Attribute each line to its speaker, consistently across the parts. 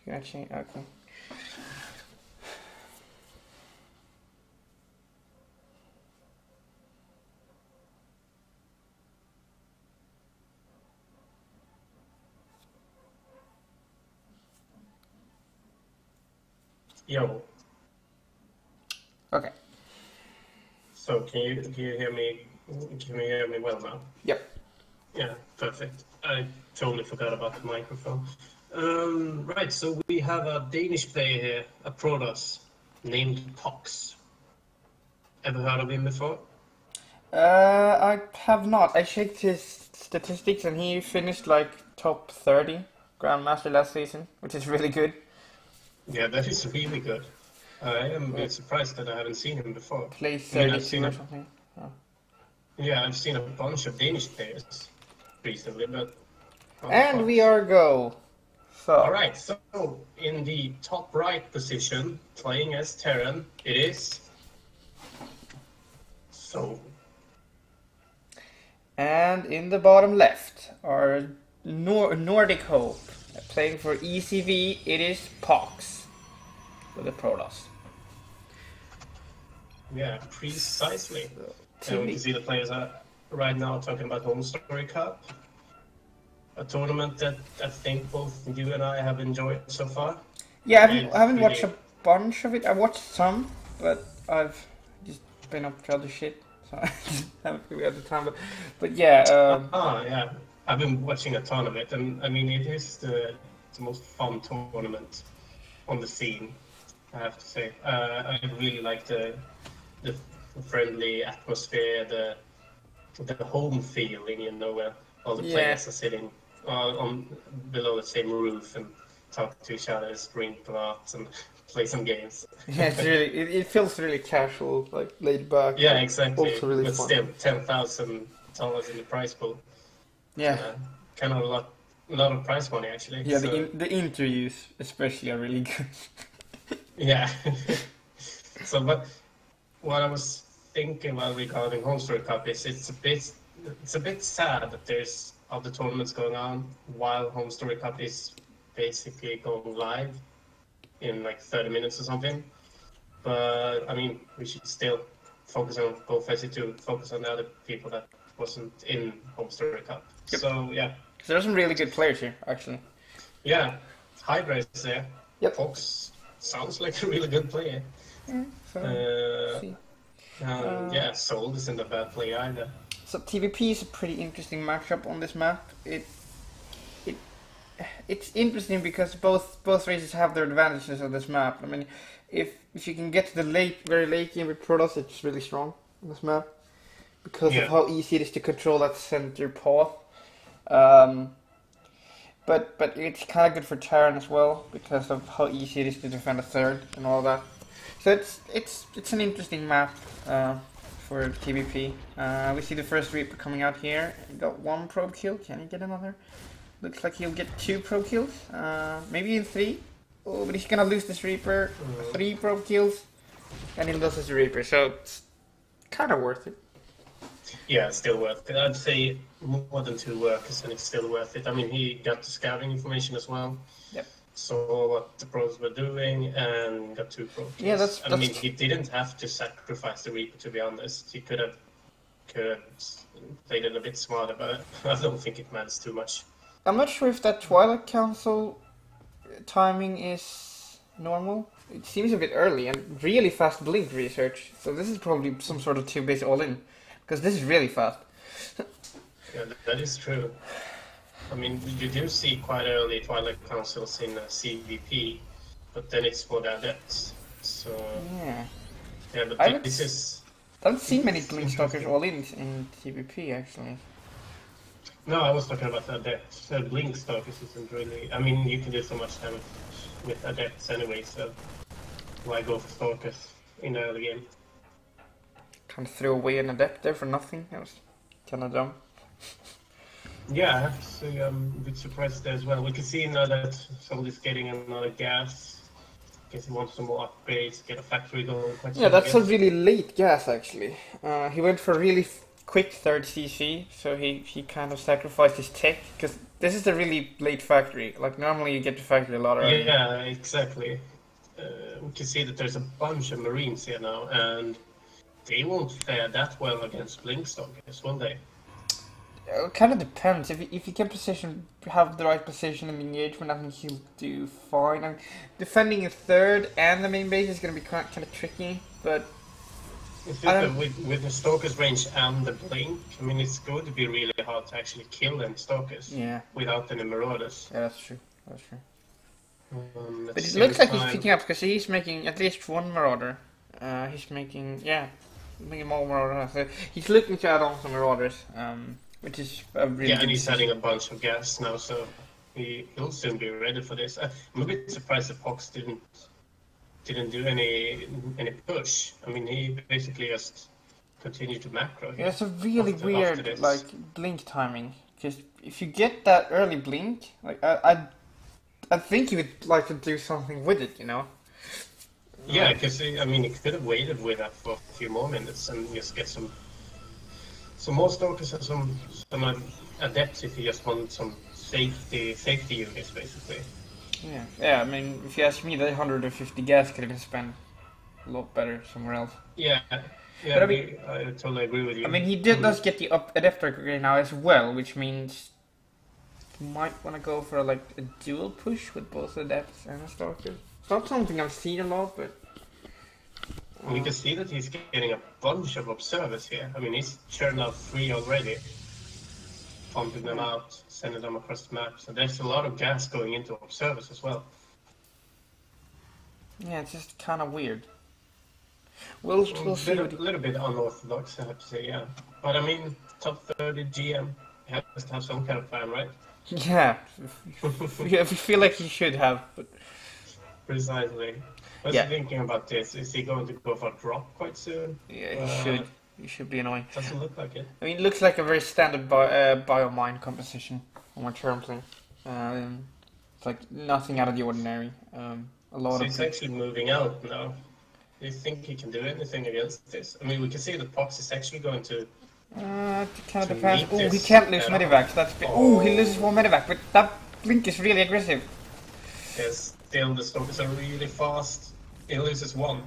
Speaker 1: Gonna change. Okay.
Speaker 2: Yo.
Speaker 1: Okay.
Speaker 2: So can you hear me? Can you hear me well now?
Speaker 1: Yep.
Speaker 2: Yeah, perfect. I totally forgot about the microphone. Right, so we have a Danish player here, a Protoss, named Pox. Ever heard of him before?
Speaker 1: I have not. I checked his statistics and he finished like top 30 Grandmaster last season, which is really good.
Speaker 2: Yeah, that is really good. I am a bit surprised that I haven't seen him before.
Speaker 1: Plays
Speaker 2: I mean,
Speaker 1: 32 or something. Oh.
Speaker 2: yeah, I've seen a bunch of Danish players recently, but
Speaker 1: And we
Speaker 2: Pox.
Speaker 1: are go.
Speaker 2: All
Speaker 1: So,
Speaker 2: right, so in the top right position, playing as Terran, it is so.
Speaker 1: and in the bottom left are Nordic Hope. Playing for ECV, it is Pox with the Protoss.
Speaker 2: Yeah, precisely.
Speaker 1: So,
Speaker 2: And we can see the players are right now talking about Home Story Cup, a tournament that I think both you and I have enjoyed so far.
Speaker 1: yeah,
Speaker 2: It's
Speaker 1: I haven't watched
Speaker 2: really,
Speaker 1: a bunch of it. I watched some, but I've just been up to other shit, so I haven't really had the time. But yeah,
Speaker 2: yeah. I've been watching a ton of it, and I mean, it is the most fun tournament on the scene, I have to say. I really like the friendly atmosphere, the home feeling, you know, where all the
Speaker 1: yeah,
Speaker 2: players are sitting on below the same roof and talk to each other, drink a lot, and play some games.
Speaker 1: yeah. It's really, it feels really casual, like laid back,
Speaker 2: Yeah,
Speaker 1: but
Speaker 2: exactly.
Speaker 1: also really
Speaker 2: But
Speaker 1: fun.
Speaker 2: still, $10,000 in the prize pool.
Speaker 1: Yeah,
Speaker 2: Kind of a lot of prize money actually.
Speaker 1: yeah.
Speaker 2: So
Speaker 1: The interviews especially are really good.
Speaker 2: yeah. So, but what I was thinking while regarding Home Story Cup is it's a bit sad that there's other tournaments going on while Home Story Cup is basically going live in like 30 minutes or something. But I mean, we should still focus on Go4SC2, focus on the other people that wasn't in Home Story Cup.
Speaker 1: Yep.
Speaker 2: So yeah,
Speaker 1: So there's some really good players here, actually.
Speaker 2: yeah, Hydra is there.
Speaker 1: Yep.
Speaker 2: Fox sounds like a really good player.
Speaker 1: Yeah, so
Speaker 2: Uh,
Speaker 1: see.
Speaker 2: yeah, Soul isn't a bad player either.
Speaker 1: So TVP is a pretty interesting matchup on this map. It's interesting because both races have their advantages on this map. I mean, if you can get to the very late game with Protoss, it's really strong on this map because
Speaker 2: Yeah.
Speaker 1: of how easy it is to control that center path. But it's kind of good for Terran as well because of how easy it is to defend a third and all that. So it's an interesting map for TVP. We see the first Reaper coming out here. He got one probe kill. Can he get another? Looks like he'll get 2 probe kills. Maybe in 3. Oh, but he's gonna lose this Reaper. 3 probe kills, and he loses the Reaper. So it's kind of worth it.
Speaker 2: Yeah, still worth it. I'd say more than 2 workers, and it's still worth it. I mean, he got the scouting information as well.
Speaker 1: Yep.
Speaker 2: Saw what the pros were doing and got 2 pro kills.
Speaker 1: Yeah, that's
Speaker 2: I mean, he didn't have to sacrifice the Reaper, to be honest. He could have played it a bit smarter, but I don't think it matters too much.
Speaker 1: I'm not sure if that Twilight Council timing is normal. It seems a bit early and really fast blink research. So this is probably some sort of 2-base all-in. Because this is really fast.
Speaker 2: Yeah, that is true. I mean, you do see quite early Twilight Councils in CVP, but then it's for the adepts. So,
Speaker 1: Yeah.
Speaker 2: but this is...
Speaker 1: I haven't seen many blink stalkers all-in in TVP actually.
Speaker 2: No, I was talking about the adepts. Blink Stalkers isn't really... I mean, you can do so much damage with adepts anyway, so why go for Stalkers in the early game?
Speaker 1: Kind of threw away an adept there for nothing. That was kind of dumb.
Speaker 2: Yeah, I have to say I'm a bit surprised there as well. We can see now that somebody's getting another gas. Guess he wants some more upgrades, get a factory going.
Speaker 1: Yeah, that's a really late gas actually. He went for really quick third CC, so he kind of sacrificed his tech, because this is a really late factory. Like, normally you get to factory a lot earlier.
Speaker 2: Yeah, exactly. We can see that there's a bunch of Marines here now, and they won't fare that well against Blinkstalkers, will they?
Speaker 1: It kind of depends. If you can have the right position in the engagement, I think he'll do fine. I mean, defending a third and the main base is going to be kind of tricky, but
Speaker 2: It's just that with the Stalker's range and the Blink, I mean, it's going to be really hard to actually kill any Stalkers without any Marauders.
Speaker 1: Yeah, that's true. That's true.
Speaker 2: But
Speaker 1: it looks like he's picking up, because he's making at least one Marauder. He's making more Marauders. So he's looking to add on some Marauders. Which is a really
Speaker 2: and he's
Speaker 1: decision.
Speaker 2: adding a bunch of gas now, so he'll soon be ready for this. I'm a bit surprised that Pox didn't do any push. I mean, he basically just continued to macro.
Speaker 1: Yeah, it's a really weird like blink timing, because if you get that early blink, like I think you would like to do something with it, you know.
Speaker 2: Yeah, because I mean, he could have waited with that for a few more minutes and just get some more Stalkers and some adepts if you just want some safety units, basically.
Speaker 1: Yeah. I mean, if you ask me, that 150 gas could have been spent a lot better somewhere else.
Speaker 2: Yeah.
Speaker 1: But
Speaker 2: I totally agree with you.
Speaker 1: I mean, he does get the adept right now as well, which means you might want to go for like a dual push with both adepts and a Stalker. It's not something I've seen a lot, but.
Speaker 2: We can see that he's getting a bunch of observers here. I mean, he's churned out 3 already, pumping them out, sending them across the map. So there's a lot of gas going into observers as well.
Speaker 1: Yeah, it's just kind of weird. We'll see.
Speaker 2: A little bit unorthodox, I have to say, yeah. But I mean, top 30 GM has to have some kind of plan, right?
Speaker 1: Yeah, we feel like he should have, but.
Speaker 2: Precisely. What's he thinking about this? Is he going to go for a drop quite soon?
Speaker 1: Yeah, he should. He should be annoying.
Speaker 2: Doesn't look like it.
Speaker 1: I mean, it looks like a very standard biomine composition on my term thing. It's like nothing out of the ordinary.
Speaker 2: So he's actually moving out now. Do you think he can do anything against this? I mean, we can see that Pox is actually going to.
Speaker 1: It kind of depends. Oh, he can't lose medivacs. He loses 1 medivac, but that blink is really aggressive.
Speaker 2: Yes, still the Stalkers are really fast. He loses 1.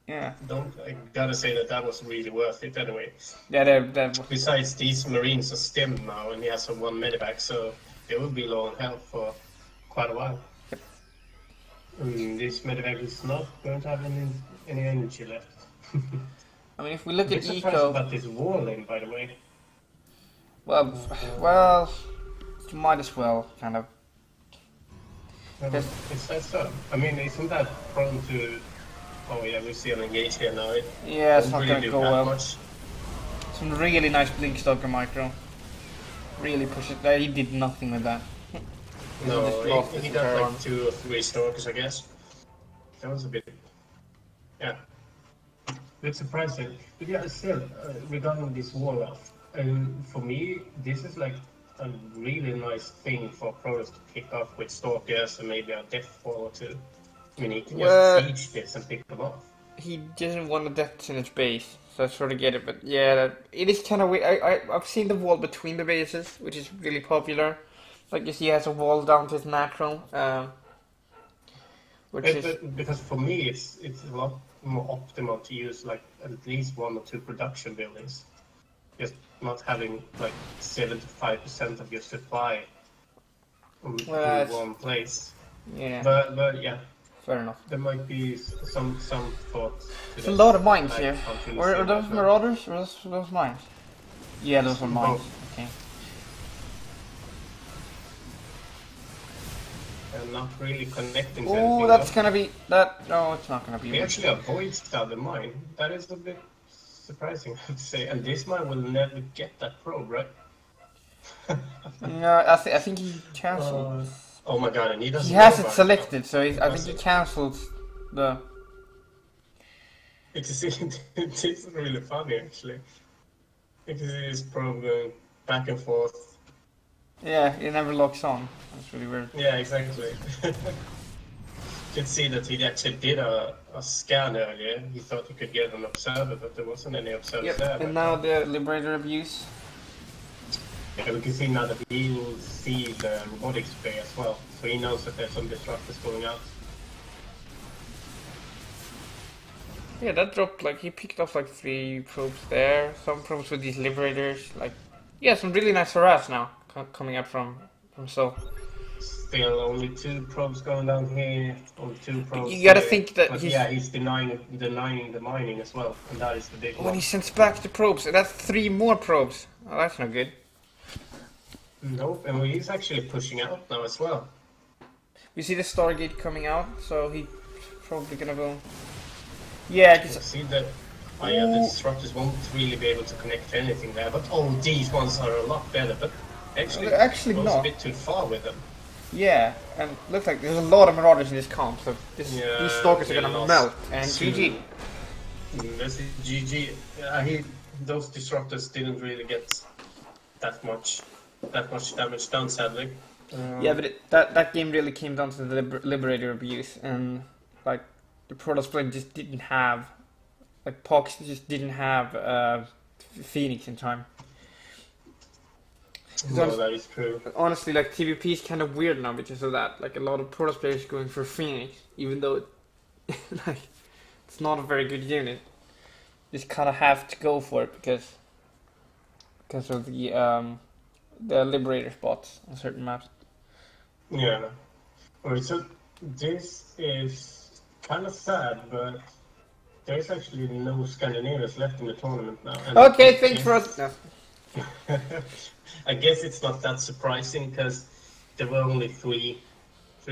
Speaker 1: Yeah.
Speaker 2: I gotta say that was really worth it anyway.
Speaker 1: Yeah,
Speaker 2: Besides, these Marines are stemmed now, and he has a 1 medivac, so they will be low on health for quite a while.
Speaker 1: Yep.
Speaker 2: This medivac is not going to have any energy left.
Speaker 1: I mean, if we look at
Speaker 2: eco, about this war lane, by the way.
Speaker 1: Well, you might as well kind of.
Speaker 2: Is that so? I mean, isn't that prone to? Oh yeah, we see an engage here now.
Speaker 1: It's not going to go well.
Speaker 2: Much.
Speaker 1: Some really nice blink Stalker micro. Really push it. He did nothing with that.
Speaker 2: No, he got like 2 or 3 Stalkers, I guess. That was a bit. Yeah. A bit surprising. But yeah, still, regarding this wall off, for me, this is like a really nice thing for pros to pick up with Stalkers and maybe a Death Fall or 2. I mean, he can just siege this and pick them off. He
Speaker 1: doesn't want the Deaths in his base, so I sort of get it, but yeah, it is kind of weird. I've seen the wall between the bases, which is really popular. Like you see, he has a wall down to his natural.
Speaker 2: Because for me, it's a lot more optimal to use like at least 1 or 2 production buildings. Just not having like 75% of your supply in one place.
Speaker 1: Yeah.
Speaker 2: But yeah.
Speaker 1: Fair enough.
Speaker 2: There might be some thought.
Speaker 1: There's a lot of mines here. Are those Marauders or those mines? Yeah, those are mines. Okay.
Speaker 2: And not really connecting.
Speaker 1: Oh, that's gonna be that. No, it's not gonna be.
Speaker 2: He actually avoids the other mine. That is a bit surprising, I have to say. And this mine will never get that probe, right?
Speaker 1: No, I think he cancelled.
Speaker 2: Oh my god, and he doesn't.
Speaker 1: He has it selected, so I think he cancelled the.
Speaker 2: It's really funny actually. Because his probe going back and forth.
Speaker 1: Yeah, it never locks on. That's really weird.
Speaker 2: Yeah, exactly. could see that he actually did a scan earlier. He thought he could get an observer, but there wasn't any observers there.
Speaker 1: And now the Liberator abuse.
Speaker 2: Yeah, we can see now that he will see the robotic spray as well, so he knows that there's some disruptors going out.
Speaker 1: Yeah, that dropped, like, he picked up like 3 probes there, some probes with these Liberators, like, yeah, some really nice harass now coming up from Sol.
Speaker 2: Still only 2 probes going down here, only 2 probes.
Speaker 1: You gotta think that
Speaker 2: he's denying the mining as well, and that is the big one.
Speaker 1: When he sends back the probes, that's 3 more probes. Oh, that's not good.
Speaker 2: Nope, and he's actually pushing out now as well.
Speaker 1: We see the Stargate coming out, so he's probably gonna go. Yeah,
Speaker 2: you see that. Oh yeah, the disruptors won't really be able to connect to anything there, but these ones are a lot better. But actually
Speaker 1: not.
Speaker 2: A bit too far with them.
Speaker 1: Yeah, and looks like there's a lot of Marauders in this comp, so these Stalkers are gonna melt. And GG.
Speaker 2: That's GG. Those disruptors didn't really get that much damage done, sadly.
Speaker 1: Yeah, but that game really came down to the Liberator abuse, and like the Protoss play just didn't have, like Pox just didn't have Phoenix in time.
Speaker 2: No, that is true.
Speaker 1: Honestly, like TVP is kind of weird now because of that. Like a lot of Protoss players going for Phoenix, even though like it's not a very good unit. Just kind of have to go for it because of the Liberator spots on certain maps.
Speaker 2: Yeah. Alright, so this is kind of sad, but there's actually no Scandinavians left in the tournament now. And
Speaker 1: okay, thanks for us. No.
Speaker 2: I guess it's not that surprising because there were only three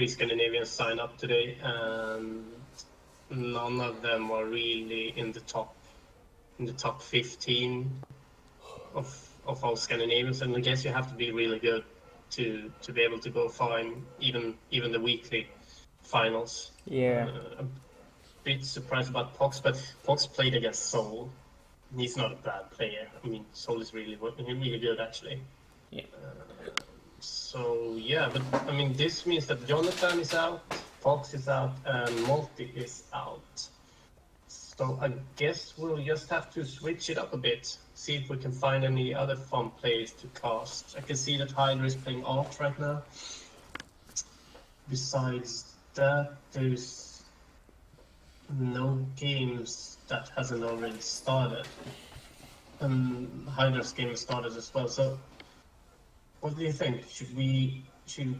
Speaker 2: Scandinavians signed up today, and none of them were really in the top 15 of all Scandinavians. And I guess you have to be really good to be able to go far in even the weekly finals.
Speaker 1: Yeah.
Speaker 2: A bit surprised about Pox, but Pox played against Sol. He's not a bad player. I mean, Sol is really good actually.
Speaker 1: Yeah.
Speaker 2: So yeah, but I mean, this means that Jonathan is out, Fox is out, and Multi is out. So I guess we'll just have to switch it up a bit, see if we can find any other fun players to cast. I can see that Hydra is playing Art right now. Besides that, there's no games that hasn't already started. And Hydra's game has started as well, so what do you think? Should we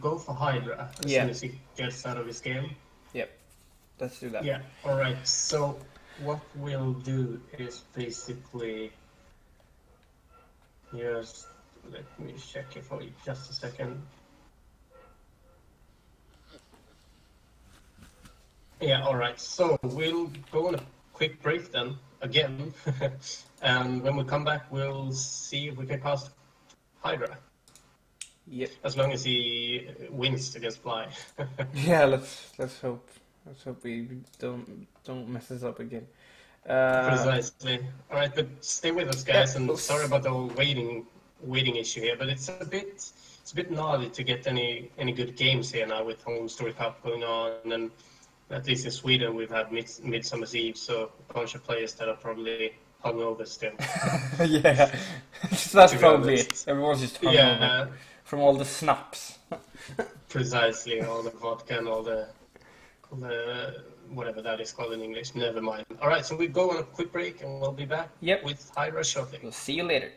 Speaker 2: go for Hydra as soon as he gets out of his game?
Speaker 1: Yep. Let's do that.
Speaker 2: Yeah, alright, so what we'll do is basically just let me check it for you just a second. Yeah, alright, so we'll go on a quick break then, again, and when we come back we'll see if we can cast Hydra.
Speaker 1: Yep.
Speaker 2: As long as he wins against Fly.
Speaker 1: Yeah, let's hope we don't mess this up again.
Speaker 2: Precisely. Alright, but stay with us guys, and sorry about the whole waiting issue here, but it's a bit gnarly to get any good games here now with Home Story Cup going on, and at least in Sweden we've had Midsummer's Eve, so a bunch of players that are probably hungover still.
Speaker 1: Yeah, that's probably it. Everyone's just hungover from all the snaps.
Speaker 2: Precisely, all the vodka and all the whatever that is called in English. Never mind. All right, so we go on a quick break and we'll be back with Hydra shortly.
Speaker 1: We'll see you later.